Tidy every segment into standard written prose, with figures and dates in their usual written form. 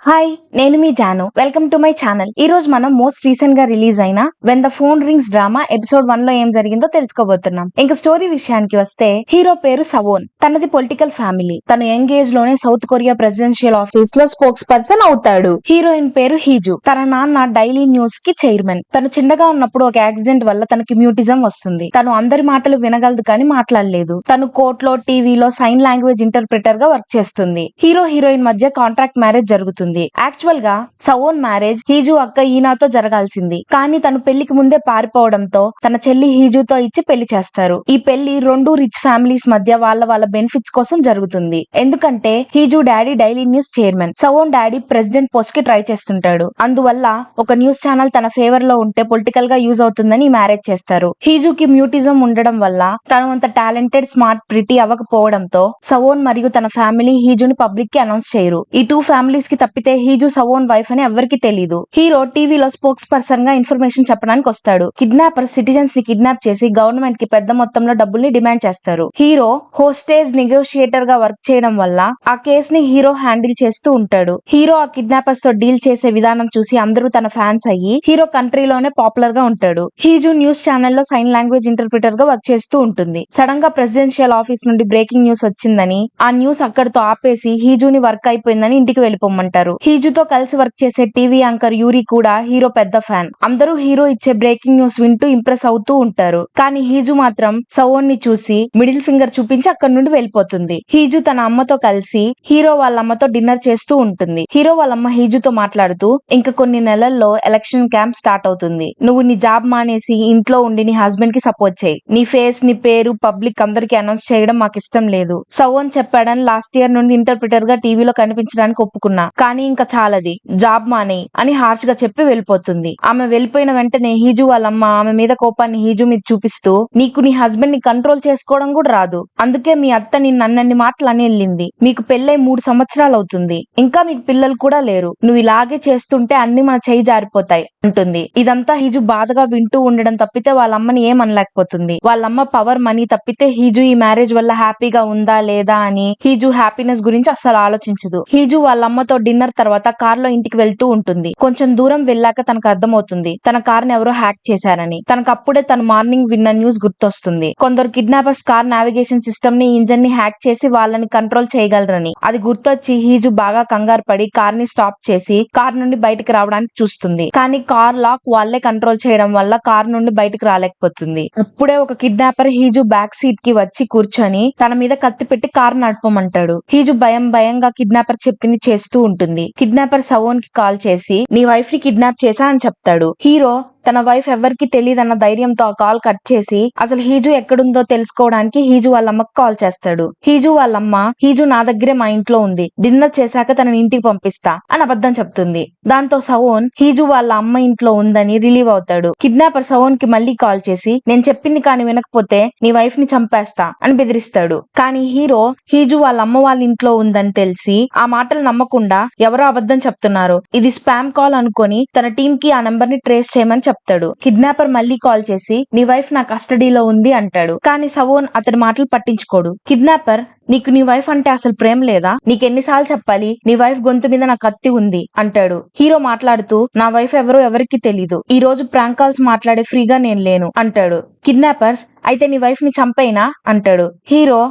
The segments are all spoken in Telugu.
హాయ్, నేను మీ Janu. Welcome to my channel. ఈ రోజు మనం మోస్ట్ రీసెంట్ గా రిలీజ్ అయిన when the phone rings drama episode 1 లో ఏం జరిగిందో తెలుసుకోబోతున్నాం. ఇంకా స్టోరీ విషయానికి వస్తే హీరో పేరు సవోన్. తనది పొలిటికల్ ఫ్యామిలీ. తను యంగ్ ఏజ్ లోనే సౌత్ కొరియా ప్రెసిడెన్షియల్ ఆఫీస్ లో స్పోక్స్ పర్సన్ అవుతాడు. హీరోయిన్ పేరు హీజు. తన నాన్న డైలీ న్యూస్ కి చైర్మన్. తను చిన్నగా ఉన్నప్పుడు ఒక యాక్సిడెంట్ వల్ల తనకి మ్యూటిజం వస్తుంది. తను అందరి మాటలు వినగలదు కానీ మాట్లాడలేదు. తను కోర్టులో టీవీలో సైన్ లాంగ్వేజ్ ఇంటర్ప్రిటర్ గా వర్క్ చేస్తుంది. హీరో హీరోయిన్ మధ్య కాంట్రాక్ట్ మ్యారేజ్ జరుగుతుంది. యాక్చువల్ గా సవోన్ మ్యారేజ్ హీజు అక్క ఈనాతో జరగాల్సింది. కానీ తను పెళ్లికి ముందే పారిపోవడంతో తన చెల్లి హీజుతో ఇచ్చి పెళ్లి చేస్తారు. ఈ పెళ్లి రెండు రిచ్ ఫ్యామిలీస్ మధ్య వాళ్ళ బెనిఫిట్స్ కోసం జరుగుతుంది. ఎందుకంటే Heejoo daddy daily news chairman, Saeon daddy president post కి ట్రై చేస్తుంటాడు. అందువల్ల ఒక న్యూస్ ఛానల్ తన ఫేవర్ లో ఉంటే పొలిటికల్ గా యూజ్ అవుతుందని మ్యారేజ్ చేస్తారు. హీజుకి మ్యూటిజం ఉండడం వల్ల తను అంత టాలెంటెడ్ స్మార్ట్ ప్రిటీ అవ్వకపోవడంతో సవోన్ మరియు తన ఫ్యామిలీ హీజుని పబ్లిక్ కి అనౌన్స్ చేయరు. ఈ టూ ఫ్యామిలీస్ కి తప్పితే హీజు సవోన్ వైఫ్ అని ఎవరికి తెలియదు. హీరో టీవీలో స్పోక్స్ పర్సన్ గా ఇన్ఫర్మేషన్ చెప్పడానికి వస్తాడు. కిడ్నాపర్ సిటిజన్స్ ని కిడ్నాప్ చేసి గవర్నమెంట్ కి పెద్ద మొత్తంలో డబ్బుల్ని డిమాండ్ చేస్తారు. హీరో హోస్టేజ్ నెగోషియేటర్ గా వర్క్ చేయడం వల్ల ఆ కేస్ ని హీరో హ్యాండిల్ చేస్తూ ఉంటాడు. హీరో ఆ కిడ్నాపర్స్ తో డీల్ చేసే విధానం చూసి అందరూ తన ఫ్యాన్స్ అయ్యి హీరో కంట్రీలోనే పాపులర్ గా ఉంటాడు. హీజు న్యూస్ ఛానల్ లో సైన్ లాంగ్వేజ్ ఇంటర్ప్రిటర్ గా వర్క్ చేస్తూ ఉంటుంది. సడన్ గా ప్రెసిడెన్షియల్ ఆఫీస్ నుండి బ్రేకింగ్ న్యూస్ వచ్చిందని ఆ న్యూస్ అక్కడితో ఆపేసి హీజుని వర్క్ అయిపోయిందని ఇంటికి వెళ్ళిపోమంటారు. హీజుతో కలిసి వర్క్ చేసే టీవీ యాంకర్ యూరి కూడా హీరో పెద్ద ఫ్యాన్. అందరూ హీరో ఇచ్చే బ్రేకింగ్ న్యూస్ వింటూ ఇంప్రెస్ అవుతూ ఉంటారు. కానీ హీజు మాత్రం సవోన్ ని చూసి మిడిల్ ఫింగర్ చూపించి అక్కడి నుండి వెళ్ళిపోతుంది. హీజు తన అమ్మతో కలిసి హీరో వాళ్ళ అమ్మతో డిన్నర్ చేస్తూ ఉంటుంది. హీరో వాళ్ళ అమ్మ హీజుతో మాట్లాడుతూ ఇంకా కొన్ని నెలల్లో ఎలక్షన్ క్యాంప్ స్టార్ట్ అవుతుంది. నువ్వు నీ జాబ్ మానేసి ఇంట్లో ఉండి నీ హస్బెండ్ కి సపోర్ట్ చేయి. నీ ఫేస్ నీ పేరు పబ్లిక్ అందరికి అనౌన్స్ చేయడం మాకు ఇష్టం లేదు. సవోన్ చెప్పాడని లాస్ట్ ఇయర్ నుండి ఇంటర్ప్రిటర్ గా టీవీలో కనిపించడానికి ఒప్పుకున్నా. కానీ ఇంకా చాలది, జాబ్ మానే అని హార్ష్ గా చెప్పి వెళ్ళిపోతుంది. ఆమె వెళ్ళిపోయిన వెంటనే హీజు వాళ్ళమ్మ ఆమె మీద కోపాన్ని హీజు మీద చూపిస్తూ నీకు నీ హస్బెండ్ ని కంట్రోల్ చేసుకోవడం కూడా రాదు, అందుకే మీ అత్త నిన్ను అన్నన్ని మాటలు అని వెళ్ళింది. మీకు పెళ్ళై 3 సంవత్సరాలు అవుతుంది, ఇంకా మీకు పిల్లలు కూడా లేరు. నువ్వు ఇలాగే చేస్తుంటే అన్ని మన చేయి జారిపోతాయి అంటుంది. ఇదంతా హీజు బాధగా వింటూ ఉండడం తప్పితే వాళ్ళమ్మని ఏం అనలేకపోతుంది. వాళ్ళమ్మ పవర్ మనీ తప్పితే హీజు ఈ మ్యారేజ్ వల్ల హ్యాపీగా ఉందా లేదా అని హీజు హ్యాపీనెస్ గురించి అస్సలు ఆలోచించదు. హీజు వాళ్ళమ్మతో డిన్నర్ తర్వాత కార్ లో ఇంటికి వెళ్తూ ఉంటుంది. కొంచెం దూరం వెళ్ళాక తనకు అర్థమవుతుంది తన కార్ ని ఎవరో హ్యాక్ చేశారని. తనకు అప్పుడే తన మార్నింగ్ విన్న న్యూస్ గుర్తొస్తుంది. కొందరు కిడ్నాపర్స్ కార్ నావిగేషన్ సిస్టమ్ ని ఇంజన్ ని హ్యాక్ చేసి వాళ్ళని కంట్రోల్ చేయగలరని. అది గుర్తొచ్చి హీజు బాగా కంగారు పడి కార్ ని స్టాప్ చేసి కార్ నుండి బయటకు రావడానికి చూస్తుంది. కానీ కార్ లాక్ వాళ్ళే కంట్రోల్ చేయడం వల్ల కార్ నుండి బయటకు రాలేకపోతుంది. అప్పుడే ఒక కిడ్నాపర్ హీజు బ్యాక్ సీట్ కి వచ్చి కూర్చొని తన మీద కత్తి పెట్టి కార్ నడపమంటాడు. హీజు భయంగా కిడ్నాపర్ చెప్పింది చేస్తూ ఉంటుంది. కిడ్నాపర్ సవోన్ కి కాల్ చేసి నీ వైఫ్ ని కిడ్నాప్ చేశా అని చెప్తాడు. హీరో తన వైఫ్ ఎవరికి తెలియదన్న ధైర్యంతో ఆ కాల్ కట్ చేసి అసలు హీజు ఎక్కడుందో తెలుసుకోవడానికి హీజు వాళ్ళమ్మకి కాల్ చేస్తాడు. హీజు వాళ్ళమ్మ హీజు నా దగ్గరే మా ఇంట్లో ఉంది, డిన్నర్ చేశాక తనని ఇంటికి పంపిస్తా అని అబద్ధం చెప్తుంది. దాంతో సవోన్ హీజు వాళ్ళ అమ్మ ఇంట్లో ఉందని రిలీవ్ అవుతాడు. కిడ్నాపర్ సవోన్ కి మళ్ళీ కాల్ చేసి నేను చెప్పింది కానీ వినకపోతే నీ వైఫ్ ని చంపేస్తా అని బెదిరిస్తాడు. కానీ హీరో హీజు వాళ్ళ అమ్మ వాళ్ళ ఇంట్లో ఉందని తెలిసి ఆ మాటలు నమ్మకుండా ఎవరో అబద్ధం చెప్తున్నారు, ఇది స్పామ్ కాల్ అనుకొని తన టీం కి ఆ నెంబర్ ని ట్రేస్ చేయమని చెప్తాడు. కిడ్నాపర్ మళ్ళీ కాల్ చేసి నీ వైఫ్ నా కస్టడీలో ఉంది అంటాడు. కానీ సవోన్ అతని మాటలు పట్టించుకోడు. కిడ్నాపర్ నీకు నీ వైఫ్ అంటే అసలు ప్రేమ లేదా, నీకెన్నిసార్లు చెప్పాలి, నీ వైఫ్ గొంతు మీద నా కత్తి ఉంది అంటాడు. హీరో మాట్లాడుతూ నా వైఫ్ ఎవరో ఎవరికి తెలీదు, ఈ రోజు ప్రాంక్ కాల్స్ మాట్లాడే ఫ్రీగా నేను లేను అంటాడు. కిడ్నాపర్స్ అయితే నీ వైఫ్ ని చంపేనా అంటాడు. హీరో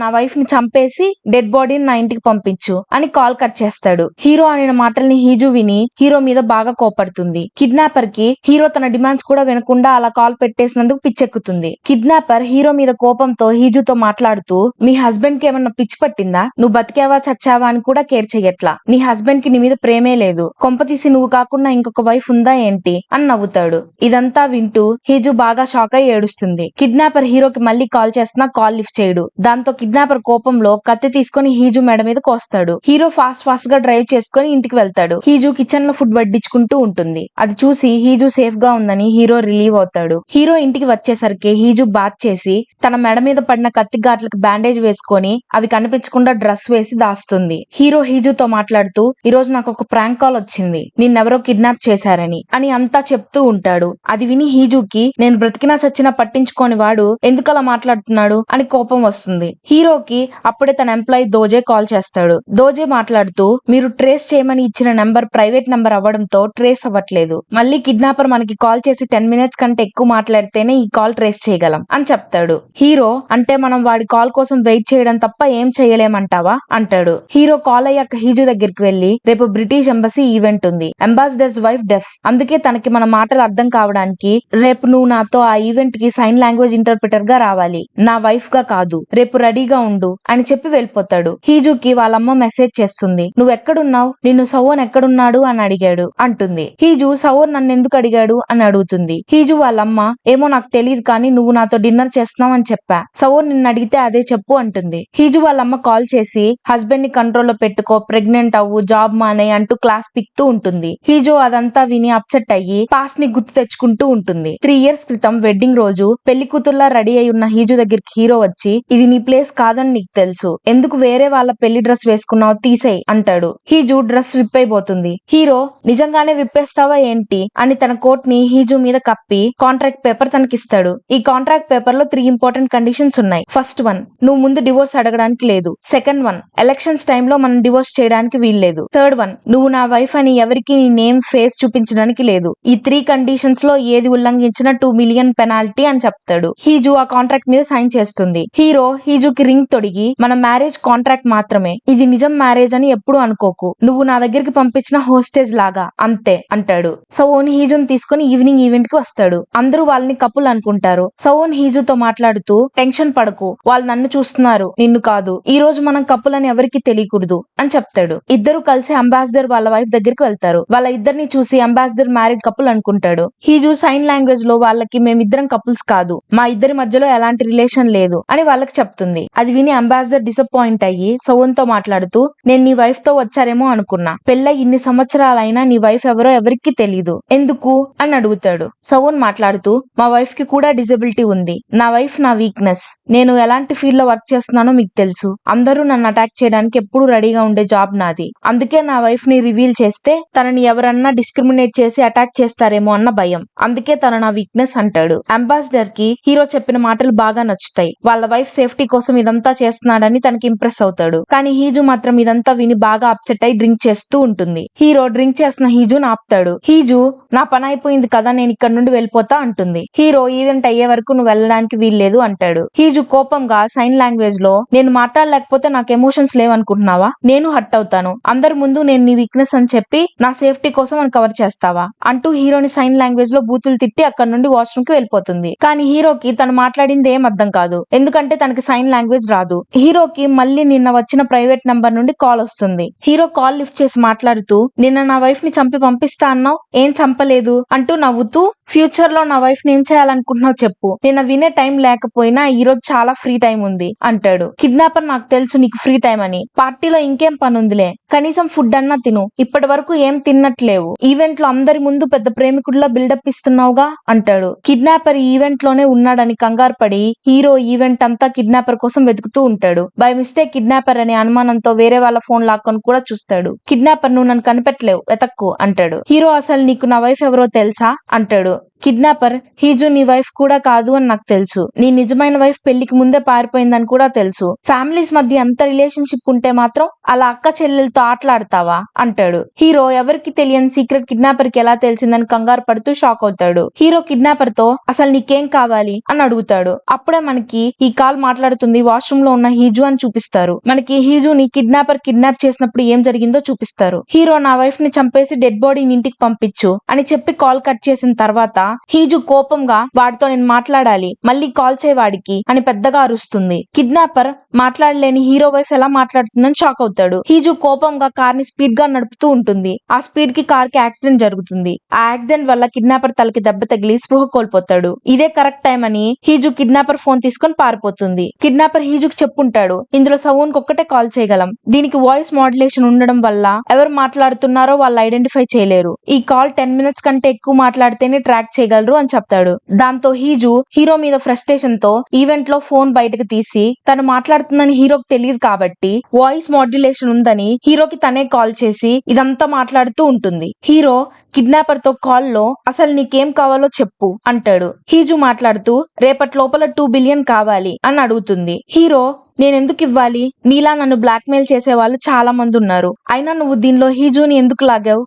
నా వైఫ్ ని చంపేసి డెడ్ బాడీని నా ఇంటికి పంపించు అని కాల్ కట్ చేస్తాడు. హీరో అనే మాటల్ని హీజు విని హీరో మీద బాగా కోపడుతుంది. కిడ్నాపర్ కి హీరో తన డిమాండ్స్ కూడా వినకుండా అలా కాల్ పెట్టేసినందుకు పిచ్చెక్కుతుంది. కిడ్నాపర్ హీరో మీద కోపంతో హీజుతో మాట్లాడుతూ మీ హస్బెండ్ కి ఏమన్నా పిచ్చి పట్టిందా, నువ్వు బతికావా చచ్చావా అని కూడా కేర్ చెయ్యట్లా, నీ హస్బెండ్ కి నీ మీద ప్రేమే లేదు, కొంపతీసి నువ్వు కాకుండా ఇంకొక వైఫ్ ఉందా ఏంటి అని నవ్వుతాడు. ఇదంతా వింటూ హీజు బాగా షాక్ అయి ఏడుస్తుంది. కిడ్నాపర్ హీరోకి మళ్ళీ కాల్ చేస్తున్నా కాల్ లిఫ్ట్ చేయడు. దాంతో కిడ్నాపర్ కోపంలో కత్తి తీసుకుని హీజు మెడ మీద కోస్తాడు. హీరో ఫాస్ట్ గా డ్రైవ్ చేసుకుని ఇంటికి వెళ్తాడు. హీజు కిచెన్ లో ఫుడ్ వడ్డించుకుంటూ ఉంటుంది. అది చూసి హీజు సేఫ్ గా ఉందని హీరో రిలీవ్ అవుతాడు. హీరో ఇంటికి వచ్చేసరికి హీజు బాత్ చేసి తన మెడ మీద పడిన కత్తి ఘాట్లకు బ్యాండేజ్ వేసుకొని తీసుకొని అవి కనిపించకుండా డ్రెస్ వేసి దాస్తుంది. హీరో హీజుతో మాట్లాడుతూ ఈ రోజు నాకు ఒక ప్రాంక్ కాల్ వచ్చింది, నిన్నెవరో కిడ్నాప్ చేశారని అని అంతా చెప్తూ ఉంటాడు. అది విని హీజుకి నేను బ్రతికినా చచ్చినా పట్టించుకోని వాడు ఎందుకలా మాట్లాడుతున్నాడు అని కోపం వస్తుంది. హీరోకి అప్పుడే తన ఎంప్లాయీ దోజే కాల్ చేస్తాడు. దోజే మాట్లాడుతూ మీరు ట్రేస్ చేయమని ఇచ్చిన నెంబర్ ప్రైవేట్ నెంబర్ అవ్వడంతో ట్రేస్ అవ్వట్లేదు. మళ్ళీ కిడ్నాపర్ మనకి కాల్ చేసి 10 minutes కంటే ఎక్కువ మాట్లాడితేనే ఈ కాల్ ట్రేస్ చేయగలం అని చెప్తాడు. హీరో అంటే మనం వాడి కాల్ కోసం వెయిట్ చేయడం తప్ప ఏం చేయలేమంటావా అంటాడు. హీరో కాల్ అయ్యాక హీజు దగ్గరికి వెళ్లి రేపు బ్రిటిష్ ఎంబసీ ఈవెంట్ ఉంది, అంబాసిడర్స్ వైఫ్ డెఫ్, అందుకే తనకి మన మాటలు అర్థం కావడానికి రేపు నువ్వు నాతో ఆ ఈవెంట్ కి సైన్ లాంగ్వేజ్ ఇంటర్ప్రిటర్ గా రావాలి, నా వైఫ్ గా కాదు, రేపు రెడీగా ఉండు అని చెప్పి వెళ్ళిపోతాడు. హీజుకి వాళ్ళమ్మ మెసేజ్ చేస్తుంది, నువ్వు ఎక్కడున్నావు, నిన్ను సవోన్ ఎక్కడున్నాడు అని అడిగాడు అంటుంది. హీజు సవోన్ నన్ను ఎందుకు అడిగాడు అని అడుగుతుంది. హీజు వాళ్ళమ్మ ఏమో నాకు తెలియదు కానీ నువ్వు నాతో డిన్నర్ చేస్తున్నావు అని చెప్పా, సవోన్ నిన్ను అడిగితే అదే చెప్పు అంటుంది. హీజు వాళ్ళమ్మ కాల్ చేసి హస్బెండ్ ని కంట్రోల్లో పెట్టుకో, ప్రెగ్నెంట్ అవ్వు, జాబ్ మానే అంటూ క్లాస్ పిక్తూ ఉంటుంది. హీజు అదంతా విని అప్సెట్ అయ్యి పాస్ట్ ని గుర్తు తెచ్చుకుంటూ ఉంటుంది. 3 years క్రితం వెడ్డింగ్ రోజు పెళ్లి కూతుర్లా రెడీ అయి ఉన్న హీజు దగ్గరికి హీరో వచ్చి ఇది నీ ప్లేస్ కాదని నీకు తెలుసు, ఎందుకు వేరే వాళ్ళ పెళ్లి డ్రెస్ వేసుకున్నావు, తీసేయ్ అంటాడు. హీజు డ్రెస్ విప్ అయిపోతుంది. హీరో నిజంగానే విప్పేస్తావా ఏంటి అని తన కోట్ ని హీజు మీద కప్పి కాంట్రాక్ట్ పేపర్ తనకిస్తాడు. ఈ కాంట్రాక్ట్ పేపర్ లో 3 important కండిషన్స్ ఉన్నాయి. ఫస్ట్ వన్, నువ్వు ముందు డివోర్స్ అడగడానికి లేదు. సెకండ్ వన్, ఎలక్షన్స్ టైమ్ లో మనం డివోర్స్ చేయడానికి వీల్లేదు. థర్డ్ వన్, నువ్వు నా వైఫ్ అని ఎవరికి నీ నేమ్ ఫేస్ చూపించడానికి లేదు. ఈ 3 కండిషన్స్ లో ఏది ఉల్లంఘించినా 2 million పెనాల్టీ అని చెప్తాడు. హీజు ఆ కాంట్రాక్ట్ మీద సైన్ చేస్తుంది. హీరో హీజుకి రింగ్ తొడిగి మన మ్యారేజ్ కాంట్రాక్ట్ మాత్రమే, ఇది నిజం మ్యారేజ్ అని ఎప్పుడు అనుకోకు, నువ్వు నా దగ్గరికి పంపించిన హోస్టేజ్ లాగా అంతే అంటాడు. సవోన్ హీజుని తీసుకుని ఈవినింగ్ ఈవెంట్ కి వస్తాడు. అందరూ వాళ్ళని కపుల్ అనుకుంటారు. సవోన్ హీజుతో మాట్లాడుతూ టెన్షన్ పడకు, వాళ్ళు నన్ను చూస్తున్నారు, నిన్ను కాదు, ఈ రోజు మనం కపుల్ అని ఎవరికి తెలియకూడదు అని చెప్తాడు. ఇద్దరు కలిసి అంబాసిడర్ వాళ్ళ వైఫ్ దగ్గరికి వెళ్తారు. వాళ్ళ ఇద్దరిని చూసి అంబాసిడర్ మ్యారీడ్ కపుల్ అనుకుంటాడు. హీజు సైన్ లాంగ్వేజ్ లో వాళ్ళకి మేమిద్దరం కపుల్స్ కాదు, మా ఇద్దరి మధ్యలో ఎలాంటి రిలేషన్ లేదు అని వాళ్ళకి చెప్తుంది. అది విని అంబాసిడర్ డిసప్పాయింట్ అయ్యి సవోన్ తో మాట్లాడుతూ నేను నీ వైఫ్ తో వచ్చారేమో అనుకున్నా, పెళ్ళై ఇన్ని సంవత్సరాలైనా నీ వైఫ్ ఎవరో ఎవరికి తెలీదు, ఎందుకు అని అడుగుతాడు. సవోన్ మాట్లాడుతూ మా వైఫ్ కి కూడా డిజబిలిటీ ఉంది, నా వైఫ్ నా వీక్నెస్, నేను ఎలాంటి ఫీల్డ్ లో వర్క్ చేస్తున్నానో మీకు తెలుసు, అందరూ నన్ను అటాక్ చేయడానికి ఎప్పుడు రెడీగా ఉండే జాబ్ నాది, అందుకే నా వైఫ్ ని రివీల్ చేస్తే తనని ఎవరన్నా డిస్క్రిమినేట్ చేసి అటాక్ చేస్తారేమో అన్న భయం, అందుకే తన నా వీక్నెస్ అంటాడు. అంబాసిడర్ కి హీరో చెప్పిన మాటలు బాగా నచ్చుతాయి. వాళ్ళ వైఫ్ సేఫ్టీ కోసం ఇదంతా చేస్తున్నాడని తనకి ఇంప్రెస్ అవుతాడు. కానీ హీజు మాత్రం ఇదంతా విని బాగా అప్సెట్ అయి డ్రింక్ చేస్తూ ఉంటుంది. హీరో డ్రింక్ చేస్తున్న హీజుని ఆపుతాడు. హీజు నా పని అయిపోయింది కదా, నేను ఇక్కడ నుండి వెళ్ళిపోతా అంటుంది. హీరో ఈవెంట్ అయ్యే వరకు నువ్వు వెళ్ళడానికి వీల్లేదు అంటాడు. హీజు కోపంగా సైన్ లాంగ్వేజ్ లో నేను మాట్లాడలేకపోతే నాకు ఎమోషన్స్ లేవనుకుంటున్నావా, నేను హర్ట్ అవుతాను, అందరి ముందు నేను నీ వీక్నెస్ అని చెప్పి నా సేఫ్టీ కోసం అని కవర్ చేస్తావా అంటూ హీరోని సైన్ లాంగ్వేజ్ లో బూతులు తిట్టి అక్కడ నుండి వాష్రూమ్ కి వెళ్ళిపోతుంది. కానీ హీరోకి తను మాట్లాడింది ఏం అర్థం కాదు, ఎందుకంటే తనకి సైన్ లాంగ్వేజ్ రాదు. హీరోకి మళ్ళీ నిన్న వచ్చిన ప్రైవేట్ నంబర్ నుండి కాల్ వస్తుంది. హీరో కాల్ లిఫ్ట్ చేసి మాట్లాడుతూ నిన్న నా వైఫ్ ని చంపి పంపిస్తా అన్నావు, ఏం చంపలేదు అంటూ నవ్వుతూ ఫ్యూచర్ లో నా వైఫ్ ని ఏం చేయాలనుకుంటున్నావు చెప్పు, నిన్న వినే టైం లేకపోయినా ఈ రోజు చాలా ఫ్రీ టైం ఉంది అంటాడు. కిడ్నాపర్ నాకు తెలుసు నీకు ఫ్రీ టైం అని, పార్టీలో ఇంకేం పని ఉందిలే, కనీసం ఫుడ్ అన్నా తిను, ఇప్పటి వరకు ఏం తిన్నట్లేవు, ఈవెంట్ లో అందరి ముందు పెద్ద ప్రేమికుడిలా బిల్డప్ ఇస్తున్నావుగా అంటాడు. కిడ్నాపర్ ఈవెంట్ లోనే ఉన్నాడని కంగారు పడి హీరో ఈవెంట్ అంతా కిడ్నాపర్ కోసం వెతుకుతూ ఉంటాడు. బై మిస్టేక్ కిడ్నాపర్ అనే అనుమానంతో వేరే వాళ్ళ ఫోన్ లాక్కొని కూడా చూస్తాడు. కిడ్నాపర్ నువ్వు నన్ను కనిపెట్టలేవు, వెతక్కు అంటాడు. హీరో అసలు నీకు నా వైఫ్ ఎవరో తెలుసా అంటాడు. కిడ్నాపర్ హీజు నీ వైఫ్ కూడా కాదు అని నాకు తెలుసు, నీ నిజమైన వైఫ్ పెళ్లికి ముందే పారిపోయిందని కూడా తెలుసు, ఫ్యామిలీస్ మధ్య ఎంత రిలేషన్షిప్ ఉంటే మాత్రం అలా అక్క చెల్లెలతో ఆటలాడతావా అంటాడు. హీరో ఎవరికి తెలియని సీక్రెట్ కిడ్నాపర్ కి ఎలా తెలిసిందని కంగారు పడుతూ షాక్ అవుతాడు. హీరో కిడ్నాపర్ తో అసలు నీకేం కావాలి అని అడుగుతాడు. అప్పుడే మనకి ఈ కాల్ మాట్లాడుతుంది వాష్రూమ్ లో ఉన్న హీజు అని చూపిస్తారు. మనకి హీజుని కిడ్నాపర్ కిడ్నాప్ చేసినప్పుడు ఏం జరిగిందో చూపిస్తారు. హీరో నా వైఫ్ ని చంపేసి డెడ్ బాడీని ఇంటికి పంపించు అని చెప్పి కాల్ కట్ చేసిన తర్వాత హీజు కోపంగా వాడితో నేను మాట్లాడాలి, మళ్ళీ కాల్ చేయవాడికి అని పెద్దగా అరుస్తుంది. కిడ్నాపర్ మాట్లాడలేని హీరో వైఫ్ ఎలా మాట్లాడుతుందని షాక్ అవుతాడు. హీజు కోపంగా కార్ ని స్పీడ్ గా నడుపుతూ ఉంటుంది. ఆ స్పీడ్ కి కార్ కి యాక్సిడెంట్ జరుగుతుంది. ఆ యాక్సిడెంట్ వల్ల కిడ్నాపర్ తలకి దెబ్బ తగిలి స్పృహ కోల్పోతాడు. ఇదే కరెక్ట్ టైం అని హీజు కిడ్నాపర్ ఫోన్ తీసుకొని పారిపోతుంది. కిడ్నాపర్ హీజుకి చెప్పుంటాడు, ఇందులో సవోన్ కి ఒక్కటే కాల్ చేయగలం, దీనికి వాయిస్ మాడ్యులేషన్ ఉండడం వల్ల ఎవరు మాట్లాడుతున్నారో వాళ్ళు ఐడెంటిఫై చేయలేరు, ఈ కాల్ 10 minutes కంటే ఎక్కువ మాట్లాడితేనే ట్రాక్ చేయగలరు అని చెప్తాడు. దాంతో హీజు హీరో మీద ఫ్రస్ట్రేషన్ తో ఈవెంట్ లో ఫోన్ బయటకు తీసి తను మాట్లాడుతుందని హీరోకి తెలియదు కాబట్టి వాయిస్ మాడ్యులేషన్ ఉందని హీరోకి తనే కాల్ చేసి ఇదంతా మాట్లాడుతూ ఉంటుంది. హీరో కిడ్నాపర్ తో కాల్ లో అసలు నీకేం కావాలో చెప్పు అంటాడు. హీజు మాట్లాడుతూ రేపటి లోపల 2 బిలియన్ కావాలి అని అడుగుతుంది. హీరో నేనెందుకు ఇవ్వాలి, నీలా నన్ను బ్లాక్ మెయిల్ చేసే వాళ్ళు చాలా మంది ఉన్నారు, అయినా నువ్వు దీనిలో హీజుని ఎందుకు లాగావు,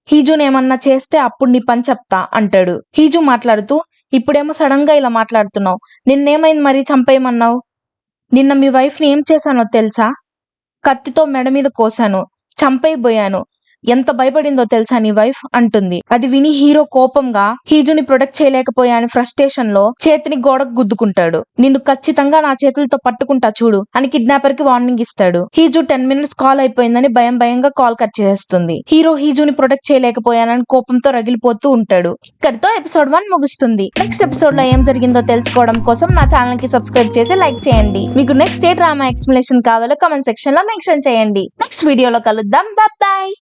హీజుని ఏమన్నా చేస్తే అప్పుడు నీ పని చెప్తా అంటాడు. హీజు మాట్లాడుతూ ఇప్పుడేమో సడన్ గా ఇలా మాట్లాడుతున్నావు, నిన్నేమైంది మరీ చంపేయమన్నావు, నిన్న మీ వైఫ్ ని ఏం చేశానో తెలుసా, కత్తితో మెడ మీద కోసాను, చంపైపోయాను, ఎంత భయపడిందో తెలుసా నీ వైఫ్ అంటుంది. అది విని హీరో కోపంగా హీజుని ప్రొటెక్ట్ చేయలేకపోయాని ఫ్రస్ట్రేషన్ లో చేతిని గోడకు గుద్దుకుంటాడు. నిన్ను ఖచ్చితంగా నా చేతులతో పట్టుకుంటా చూడు అని కిడ్నాపర్ కి వార్నింగ్ ఇస్తాడు. హీజు 10 మినిట్స్ కాల్ అయిపోయిందని భయంగా కాల్ కట్ చేస్తుంది. హీరో హీజుని ప్రొటెక్ట్ చేయలేకపోయానని కోపంతో రగిలిపోతూ ఉంటాడు. ఇక్కడితో ఎపిసోడ్ 1 ముగుస్తుంది. నెక్స్ట్ ఎపిసోడ్ లో ఏం జరిగిందో తెలుసుకోవడం కోసం నా ఛానల్ కి సబ్స్క్రైబ్ చేసి లైక్ చేయండి. మీకు నెక్స్ట్ ఏ డ్రామా ఎక్స్ప్లెనేషన్ కావాలో కామెంట్ సెక్షన్ లో మెన్షన్ చేయండి. నెక్స్ట్ వీడియోలో కలుద్దాం. బాయ్.